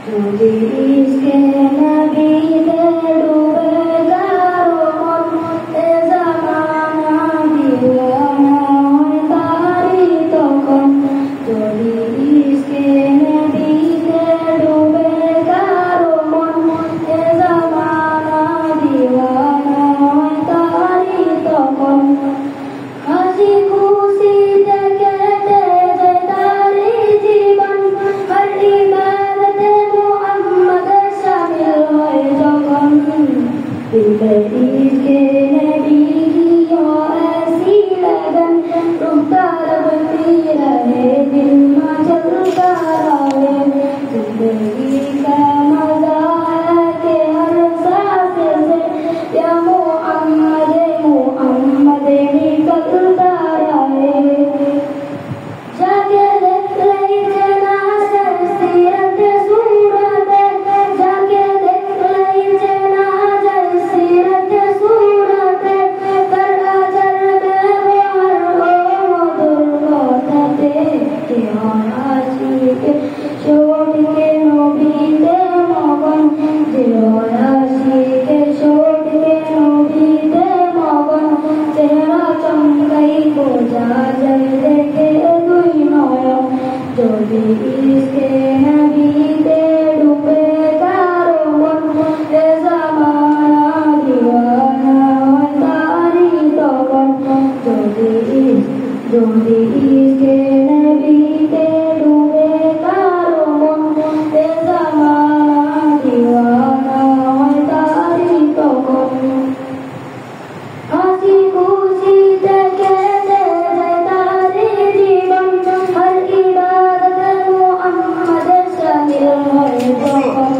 যদি ইশকে নবীতে ডুবে কারো মন, এ জামানা দিওয়ানা হয় তারি তখন। যদি ইশকে নবীতে ডুবে কারো মন, এ জামানা দিওয়ানা হয় তারি তখন। হাসি খুশিতে কেটে যায় তারি জীবন, হর ইবাদতে মুহাম্মদ শামিল হয় যখন। दिल इश्क़े नबी की हो ऐसी लगन, रुकता रबती रहे दिल मचलता रहे। जिंदगी का मजा है कि हर सांस से या मुहम्मद मुहम्मद निकलता रहे। जाके देख लीजिए नाज़र सीरत सूरत, जाके देख लीजिए नाज़र सीरत सूरत, कर अजर में वो मधुर बातें कि आशिक छोड़ के नबीते मगन, जो आशिक छोड़ के नबीते मगन, चेहरा चमकाई बोझा जल देखे दुई नयन। যদি ইশকে নবীতে ডুবে কারো মন, এ জামানা দিওয়ানা হয় তারি তখন। যদি ইশকে নবীতে ডুবে কারো মন, এ জামানা দিওয়ানা হয় তারি তখন। হাসি খুশিতে কেটে যায় তারি জীবন, হর ইবাদতে মুহাম্মদ শামিল হয় যখন।